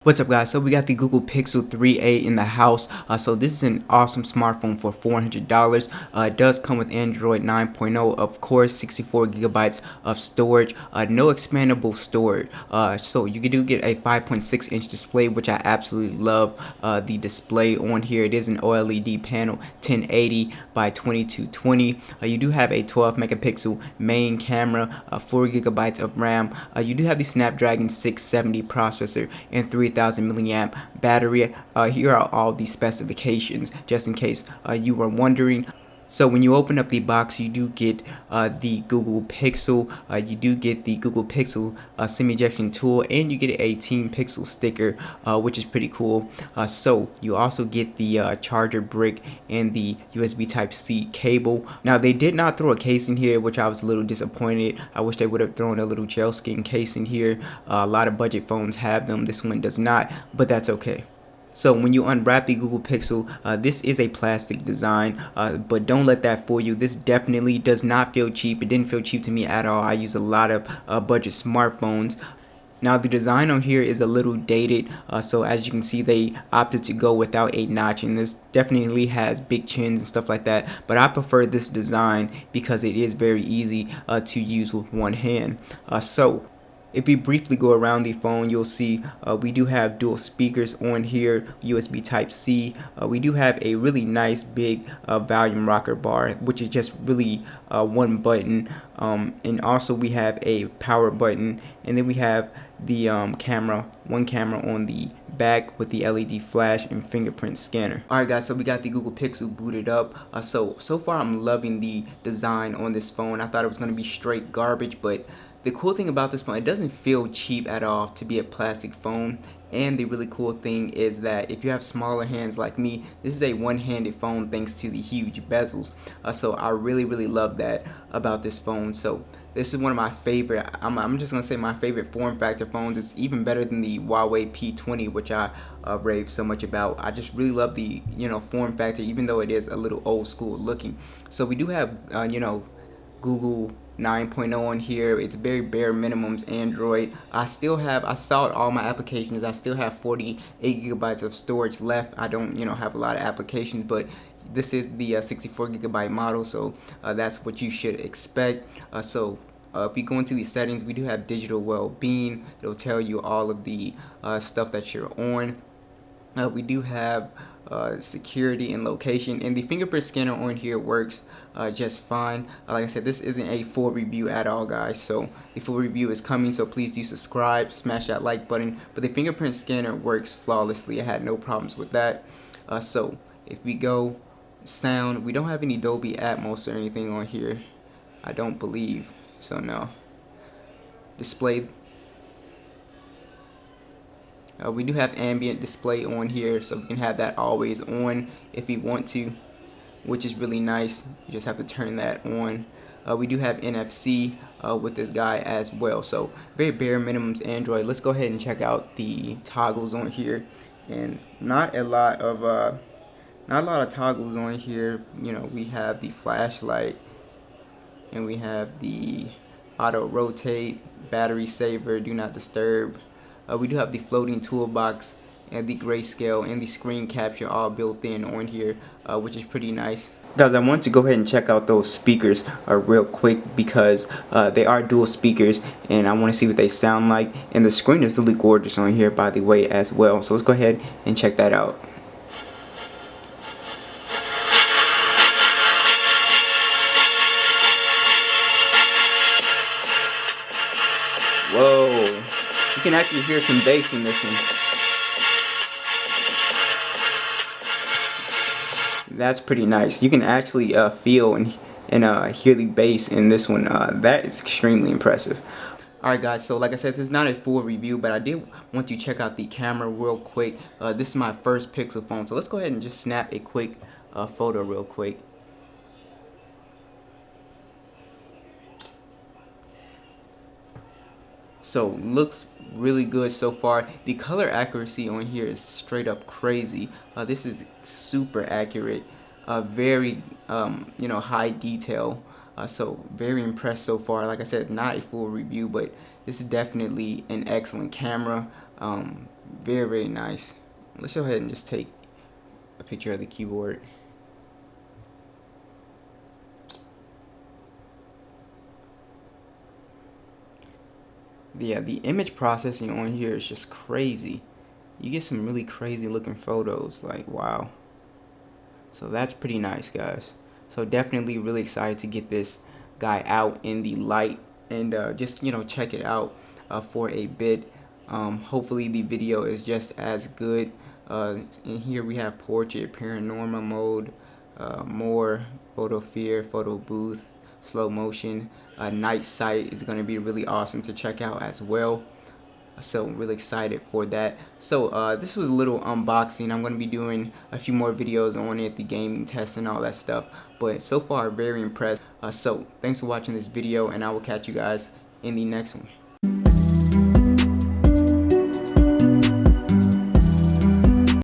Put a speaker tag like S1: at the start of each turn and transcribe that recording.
S1: What's up, guys? So we got the Google Pixel 3a in the house. So this is an awesome smartphone for $400. It does come with Android 9.0, of course, 64 gigabytes of storage, no expandable storage. So you do get a 5.6-inch display, which I absolutely love. The display on here, it is an OLED panel, 1080 by 2220. You do have a 12 megapixel main camera, 4 gigabytes of RAM. You do have the Snapdragon 670 processor and 3000 milliamp battery. Here are all the specifications, just in case you were wondering. So when you open up the box, you do get the Google Pixel, you do get the Google Pixel SIM ejection tool, and you get a Team Pixel sticker, which is pretty cool. So you also get the charger brick and the USB Type-C cable. Now they did not throw a case in here, which I was a little disappointed. I wish they would have thrown a little gel skin case in here. A lot of budget phones have them. This one does not, but that's okay. So when you unwrap the Google Pixel, this is a plastic design, but don't let that fool you. This definitely does not feel cheap. It didn't feel cheap to me at all. I use a lot of budget smartphones. Now the design on here is a little dated, so as you can see, they opted to go without a notch, and this definitely has big chins and stuff like that, but I prefer this design because it is very easy to use with one hand. So if we briefly go around the phone, you'll see we do have dual speakers on here, USB Type-C. We do have a really nice big volume rocker bar, which is just really one button. And also we have a power button, and then we have the one camera on the back with the LED flash and fingerprint scanner. Alright guys, so we got the Google Pixel booted up. So far I'm loving the design on this phone. I thought it was going to be straight garbage, but the cool thing about this phone, it doesn't feel cheap at all to be a plastic phone. And the really cool thing is that if you have smaller hands like me, this is a one-handed phone thanks to the huge bezels. So I really love that about this phone. So this is one of my favorite, I'm just going to say my favorite form factor phones. It's even better than the Huawei P20, which I rave so much about. I just really love the, form factor, even though it is a little old school looking. So we do have, Google 9.0 on here. It's very bare minimums Android. I saw all my applications. I still have 48 gigabytes of storage left. I don't have a lot of applications, but this is the 64 gigabyte model, so that's what you should expect. If we go into the settings, we do have digital well-being. It'll tell you all of the stuff that you're on. We do have security and location, and the fingerprint scanner on here works just fine. Like I said, this isn't a full review at all, guys, so the full review is coming, so please do subscribe, smash that like button. But the fingerprint scanner works flawlessly. I had no problems with that. So if we go sound, we don't have any Dolby Atmos or anything on here, I don't believe, so no. Display, we do have ambient display on here, so we can have that always on if we want to, which is really nice. You just have to turn that on. We do have NFC with this guy as well, so very bare minimums Android. Let's go ahead and check out the toggles on here, and not a lot of toggles on here. We have the flashlight, and we have the auto rotate, battery saver, do not disturb. We do have the floating toolbox and the grayscale and the screen capture all built in on here, which is pretty nice. Guys, I want to go ahead and check out those speakers real quick because they are dual speakers, and I want to see what they sound like. And the screen is really gorgeous on here, by the way, as well. So let's go ahead and check that out. Whoa, you can actually hear some bass in this one. That's pretty nice. You can actually feel and hear the bass in this one. That is extremely impressive. Alright guys, so like I said, this is not a full review, but I did want to check out the camera real quick. This is my first Pixel phone, so let's go ahead and just snap a quick photo real quick. So looks really good so far. The color accuracy on here is straight up crazy. This is super accurate, very high detail. So very impressed so far. Like I said, not a full review, but this is definitely an excellent camera. Very nice. Let's go ahead and just take a picture of the keyboard. Yeah, the image processing on here is just crazy. You get some really crazy looking photos, like wow. So that's pretty nice, guys. So definitely really excited to get this guy out in the light and just check it out for a bit. Hopefully the video is just as good. In here we have portrait, paranormal mode, more photo fear, photo booth, slow motion. Night sight is going to be really awesome to check out as well. So really excited for that. So this was a little unboxing. I'm going to be doing a few more videos on it, the gaming tests and all that stuff, but so far very impressed. So thanks for watching this video, and I will catch you guys in the next one.